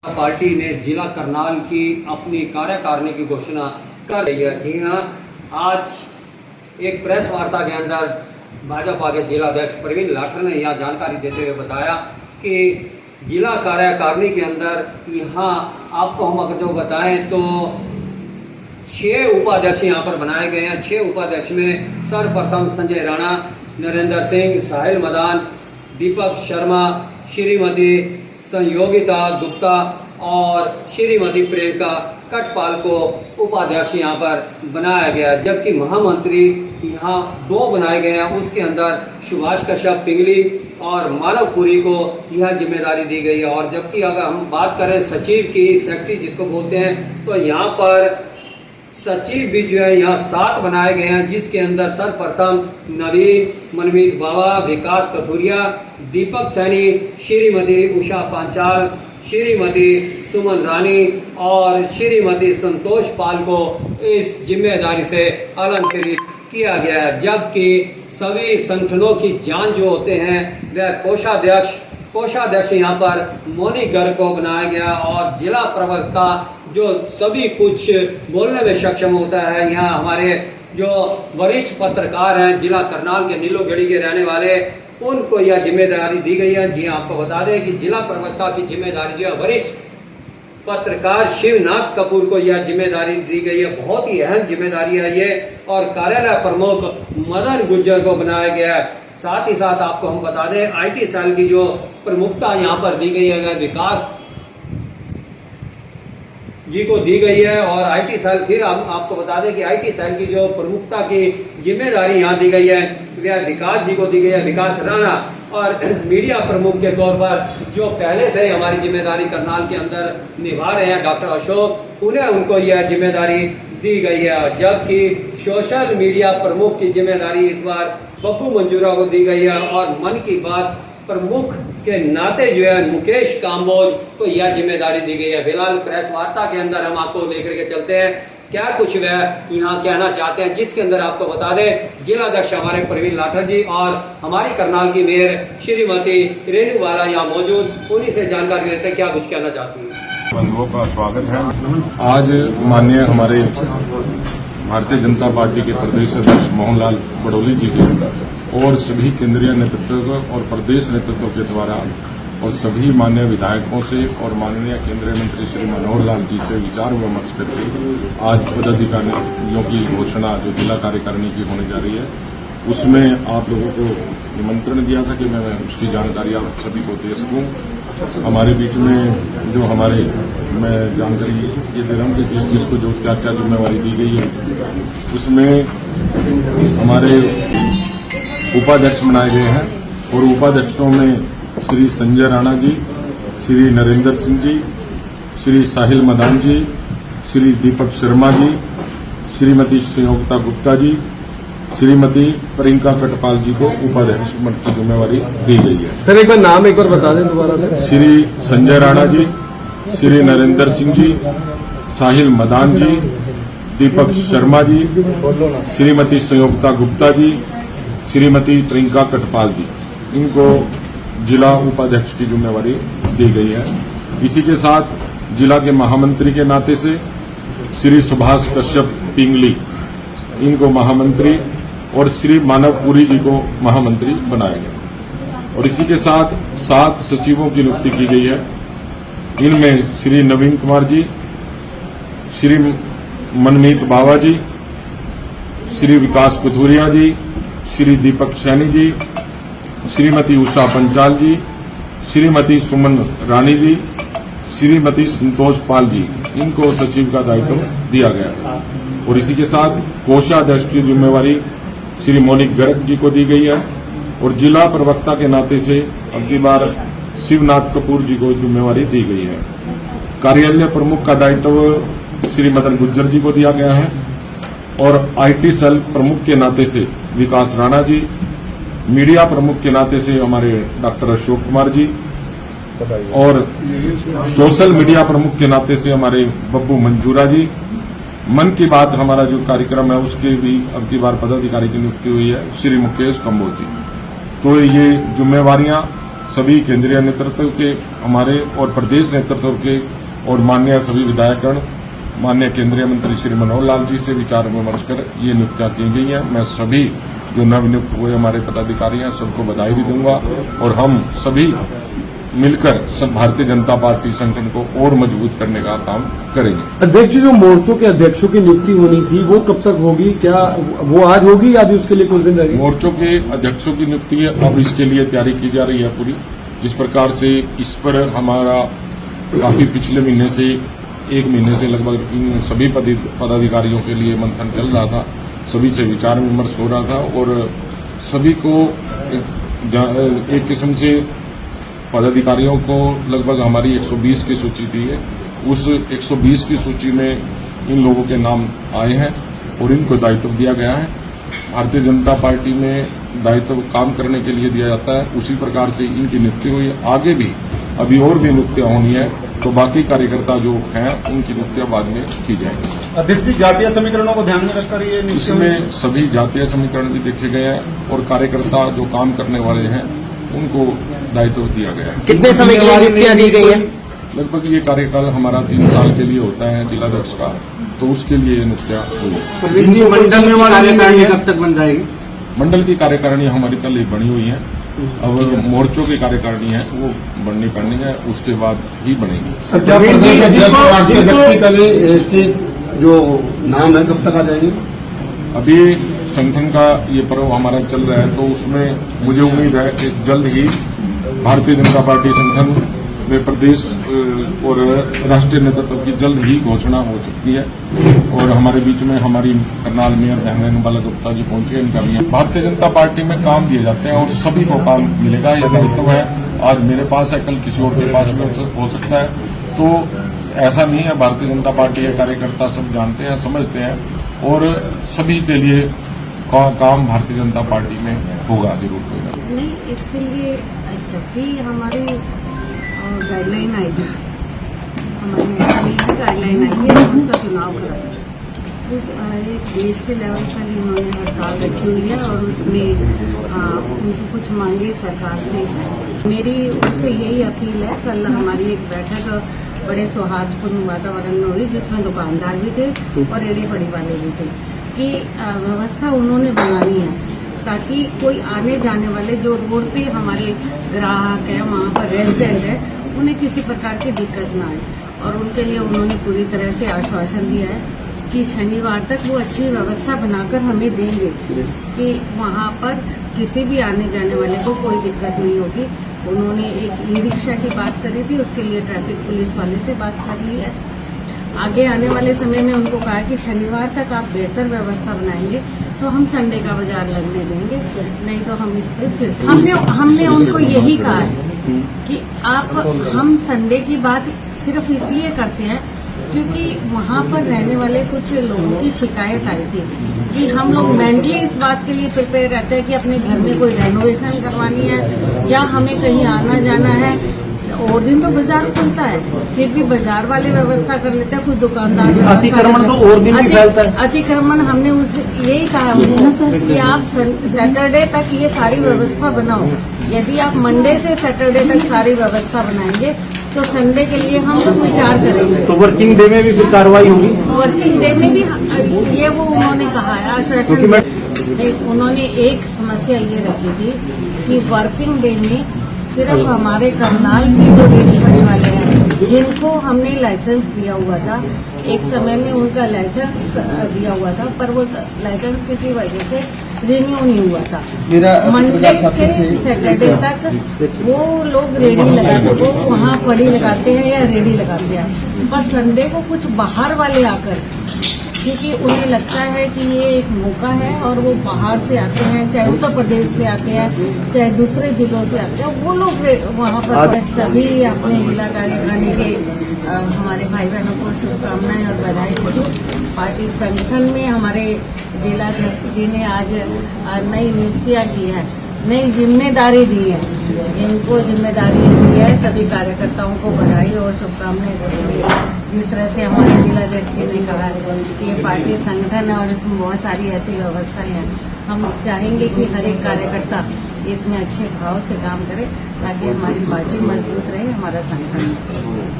Party ने जिला करनाल की अपनी कार्यकारिणी की घोषणा कर रही है। जी हाँ, आज एक प्रेस वार्ता के अंदर भाजपा के जिला अध्यक्ष प्रवीण लाठर ने यह जानकारी देते हुए बताया कि जिला कार्यकारिणी के अंदर यहाँ आपको हम अगर जो बताएं तो 6 उपाध्यक्ष यहाँ पर बनाए गए हैं। 6 उपाध्यक्ष में सर्वप्रथम संजय राणा, नरेंद्र सिंह, साहिल मदान, दीपक शर्मा, श्रीमती संयोगिता गुप्ता और श्रीमती प्रियंका कटपाल को उपाध्यक्ष यहाँ पर बनाया गया, जबकि महामंत्री यहाँ 2 बनाए गए हैं। उसके अंदर सुभाष कश्यप पिंगली और मानवपुरी को यह जिम्मेदारी दी गई है। और जबकि अगर हम बात करें सचिव की, सेक्रेटरी जिसको बोलते हैं, तो यहाँ पर सचिव भी जो है यहाँ 7 बनाए गए हैं, जिसके अंदर सर्वप्रथम नवीन, मनमीत बाबा, विकास कथुरिया, दीपक सैनी, श्रीमती उषा पांचाल, श्रीमती सुमन रानी और श्रीमती संतोष पाल को इस जिम्मेदारी से अलंकृत किया गया है। जबकि सभी संगठनों की जान जो होते हैं वह कोषाध्यक्ष यहाँ पर मोनी गर्ग को बनाया गया और जिला प्रवक्ता जो सभी कुछ बोलने में सक्षम होता है। यहाँ हमारे जो वरिष्ठ पत्रकार हैं जिला करनाल के नीलोगढ़ी के रहने वाले, उनको यह जिम्मेदारी दी गई है। जी आपको बता दें कि जिला प्रवक्ता की जिम्मेदारी जो है वरिष्ठ पत्रकार शिवनाथ कपूर को यह जिम्मेदारी दी गई है। बहुत ही अहम जिम्मेदारी है ये। और कार्यालय प्रमुख मदन गुज्जर को बनाया गया है। साथ ही साथ आपको हम बता दें IT सेल की जो प्रमुखता यहाँ पर दी गई है वह विकास जी को दी गई है। और IT सेल, फिर हम आपको बता दें कि IT सेल की जो प्रमुखता की जिम्मेदारी यहाँ दी गई है वह विकास जी को दी गई है, विकास राणा। और मीडिया प्रमुख के तौर पर जो पहले से हमारी जिम्मेदारी करनाल के अंदर निभा रहे हैं डॉक्टर अशोक, उनको यह जिम्मेदारी दी गई है। जबकि सोशल मीडिया प्रमुख की जिम्मेदारी इस बार बब्बू मंजूरा को दी गई है। और मन की बात प्रमुख के नाते जो है मुकेश काम्बोज को यह जिम्मेदारी दी गई है। फिलहाल प्रेस वार्ता के अंदर हम आपको लेकर के चलते हैं क्या कुछ वह यहाँ कहना चाहते हैं, जिसके अंदर आपको बता दें जिला अध्यक्ष हमारे प्रवीण लाठर जी और हमारी करनाल की मेयर श्रीमती रेणु बाला यहाँ मौजूद, उन्हीं से जानकारी लेते हैं क्या कुछ कहना चाहती है। बंधुओं का स्वागत है। आज माननीय हमारे भारतीय जनता पार्टी के प्रदेश अध्यक्ष मोहनलाल बड़ोली जी के और सभी केंद्रीय नेतृत्व और प्रदेश नेतृत्व के द्वारा और सभी माननीय विधायकों से और माननीय केंद्रीय मंत्री श्री मनोहर लाल जी से विचार विमर्श करके आज पदाधिकारियों की घोषणा जो जिला कार्यकारिणी की होने जा रही है, उसमें आप लोगों को निमंत्रण दिया था कि मैं उसकी जानकारी आप सभी को दे सकूं। हमारे बीच में जो मैं जानकारी ये दे रहा हूँ कि जिस जिसको जो क्या क्या जिम्मेवारी दी गई है, उसमें हमारे उपाध्यक्ष बनाए गए हैं। और उपाध्यक्षों में श्री संजय राणा जी, श्री नरेंद्र सिंह जी, श्री साहिल मदान जी, श्री दीपक शर्मा जी, श्रीमती संयोगिता गुप्ता जी, श्रीमती प्रियंका कटपाल जी को उपाध्यक्ष पद की जिम्मेवारी दी गई है। सर एक बार नाम एक बार बता दें दोबारा से। श्री संजय राणा जी, श्री नरेंद्र सिंह जी, साहिल मदान जी, दीपक शर्मा जी, श्रीमती संयोगिता गुप्ता जी, श्रीमती प्रियंका कटपाल जी, इनको जिला उपाध्यक्ष की जिम्मेवारी दी गई है। इसी के साथ जिला के महामंत्री के नाते से श्री सुभाष कश्यप पिंगली, इनको महामंत्री और श्री मानवपुरी जी को महामंत्री बनाया गया। और इसी के साथ 7 सचिवों की नियुक्ति की गई है। इनमें श्री नवीन कुमार जी, श्री मनमीत बाबा जी, श्री विकास कथुरिया जी, श्री दीपक सैनी जी, श्रीमती उषा पंचाल जी, श्रीमती सुमन रानी जी, श्रीमती संतोष पाल जी, इनको सचिव का दायित्व दिया गया है। और इसी के साथ कोषाध्यक्ष की जिम्मेवारी श्री मोनी गर्ग जी को दी गई है। और जिला प्रवक्ता के नाते से अब की बार शिवनाथ कपूर जी को जिम्मेवारी दी गई है। कार्यालय प्रमुख का दायित्व श्री मदन गुज्जर जी को दिया गया है। और IT सेल प्रमुख के नाते से विकास राणा जी, मीडिया प्रमुख के नाते से हमारे डॉक्टर अशोक कुमार जी, और सोशल मीडिया प्रमुख के नाते से हमारे बब्बू मंजूरा जी। मन की बात हमारा जो कार्यक्रम है उसके भी अब की बार पदाधिकारी की नियुक्ति हुई है श्री मुकेश काम्बोज जी। तो ये जिम्मेवारियां सभी केंद्रीय नेतृत्व के हमारे और प्रदेश नेतृत्व के और माननीय सभी विधायकगण, माननीय केंद्रीय मंत्री श्री मनोहर लाल जी से विचार विमर्श कर ये नियुक्तियां की गई हैं। मैं सभी जो नवनियुक्त हुए हमारे पदाधिकारी हैं सबको बधाई भी दूंगा और हम सभी मिलकर सब भारतीय जनता पार्टी संगठन को और मजबूत करने का काम करेंगे। अध्यक्ष, जो मोर्चों के अध्यक्षों की नियुक्ति होनी थी वो कब तक होगी? क्या वो आज होगी या अभी उसके लिए कुछ दिन लगेंगे? मोर्चों के अध्यक्षों की नियुक्ति है, अब इसके लिए तैयारी की जा रही है पूरी। जिस प्रकार से इस पर हमारा काफी पिछले महीने से 1 महीने से लगभग इन सभी पदाधिकारियों के लिए मंथन चल रहा था, सभी से विचार विमर्श हो रहा था और सभी को एक किस्म से पदाधिकारियों को लगभग हमारी 120 की सूची थी है, उस 120 की सूची में इन लोगों के नाम आए हैं और इनको दायित्व दिया गया है। भारतीय जनता पार्टी में दायित्व काम करने के लिए दिया जाता है, उसी प्रकार से इनकी नियुक्ति हुई है। आगे भी अभी और भी नियुक्तियां होनी है, तो बाकी कार्यकर्ता जो हैं उनकी नियुक्तियां बाद में की जाएंगी। अध्यक्ष जी, जातीय समीकरणों को ध्यान में रखकर ये इसमें सभी जातीय समीकरण भी देखे गए हैं और कार्यकर्ता जो काम करने वाले हैं उनको दायित्व दिया गया है। कितने समय के लिए नियुक्तियां दी गई हैं? लगभग ये कार्यकाल हमारा 3 साल के लिए होता है जिलाध्यक्ष का, तो उसके लिए ये नियुक्तियां हुई। मंडल में कार्यकारिणी कब तक बन जाएगी? मंडल की कार्यकारिणी हमारी कल ही बनी हुई है, अब मोर्चों की कार्यकारिणी है वो बननी पड़नी है, उसके बाद ही बनेगी। सर, क्या प्रदेश अध्यक्ष राष्ट्रीय अध्यक्ष के जो नाम है कब तक आ जाएंगे? अभी संगठन का ये पर्व हमारा चल रहा है, तो उसमें मुझे उम्मीद है कि जल्द ही भारतीय जनता पार्टी संगठन में प्रदेश और राष्ट्रीय नेतृत्व की जल्द ही घोषणा हो सकती है। और हमारे बीच में हमारी करनाल मेयर बहन बाला गुप्ता जी पहुंचे, इनका भी भारतीय जनता पार्टी में काम दिए जाते हैं और सभी को काम मिलेगा। यह दायित्व है, आज मेरे पास है, कल किसी और के पास भी हो सकता है, तो ऐसा नहीं है। भारतीय जनता पार्टी के कार्यकर्ता सब जानते हैं, समझते हैं और सभी के लिए काम भारतीय जनता पार्टी में होगा जरूर होगा। नहीं, इसके लिए जब भी हमारे गाइडलाइन आएगी, हमारी गाइडलाइन आएगी, हम उसका चुनाव कराएंगे। एक देश के लेवल पर इन्होंने हड़ताल रखी हुई है और उसमें उनकी कुछ मांगे सरकार से है। मेरी उनसे यही अपील है, कल हमारी एक बैठक बड़े सौहार्दपूर्ण वातावरण में हुई जिसमें दुकानदार भी थे और रेडी फड़ी वाले भी थे, कि व्यवस्था उन्होंने बनानी है ताकि कोई आने जाने वाले जो रोड पे हमारे ग्राहक है, वहाँ पर रेजिडेंट है, उन्हें किसी प्रकार की दिक्कत ना आए। और उनके लिए उन्होंने पूरी तरह से आश्वासन दिया है कि शनिवार तक वो अच्छी व्यवस्था बनाकर हमें देंगे कि वहाँ पर किसी भी आने जाने वाले को कोई दिक्कत नहीं होगी। उन्होंने एक ई-रिक्शा की बात करी थी, उसके लिए ट्रैफिक पुलिस वाले से बात कर ली है। आगे आने वाले समय में उनको कहा कि शनिवार तक आप बेहतर व्यवस्था बनाएंगे तो हम संडे का बाजार लगने देंगे, नहीं तो हम इस पर फिर से हमने उनको यही कहा है कि हम संडे की बात सिर्फ इसलिए करते हैं क्योंकि वहाँ पर रहने वाले कुछ लोगों की शिकायत आई थी कि हम लोग मेंटली इस बात के लिए प्रिपेयर रहते हैं कि अपने घर में कोई रेनोवेशन करवानी है या हमें कहीं आना जाना है, और दिन तो बाजार खुलता है, फिर भी बाजार वाले व्यवस्था कर लेते हैं, कुछ दुकानदार अतिक्रमण तो और दिन भी फैलता है। अतिक्रमण हमने यही कहा कि आप सैटरडे तक ये सारी व्यवस्था बनाओ। यदि आप मंडे से सैटरडे तक सारी व्यवस्था बनाएंगे तो संडे के लिए हम लोग विचार करेंगे। तो वर्किंग डे में भी फिर कार्रवाई होगी? वर्किंग डे में भी ये वो उन्होंने कहा है, आश्वासन उन्होंने एक समस्या ये रखी थी कि वर्किंग डे में सिर्फ हमारे करनाल के जो रेडी फड़ी वाले हैं जिनको हमने लाइसेंस दिया हुआ था, एक समय में उनका लाइसेंस दिया हुआ था पर वो लाइसेंस किसी वजह से रिन्यू नहीं हुआ था। मंडे से सैटरडे तक वो लोग रेडी लगाते, वो वहाँ फड़ी लगाते हैं या रेडी लगाते हैं, पर संडे को कुछ बाहर वाले आकर, क्योंकि उन्हें लगता है कि ये एक मौका है और वो बाहर से आते हैं, चाहे उत्तर प्रदेश से आते हैं चाहे दूसरे जिलों से आते हैं, वो लोग वहाँ पर सभी अपने जिला कार्यकारिणी के हमारे भाई बहनों को शुभकामनाएं और बधाई देती। पार्टी संगठन में हमारे जिलाध्यक्ष जी ने आज नई नियुक्तियां की है, नई जिम्मेदारी दी है, जिनको जिम्मेदारी दी है सभी कार्यकर्ताओं को बधाई और शुभकामनाएं देते हुए जिस तरह से हमारे जिलाध्यक्ष जी ने कहा कि ये पार्टी संगठन है और इसमें बहुत सारी ऐसी व्यवस्थाएं हैं, हम चाहेंगे कि हर एक कार्यकर्ता इसमें अच्छे भाव से काम करे ताकि हमारी पार्टी मजबूत रहे, हमारा संगठन।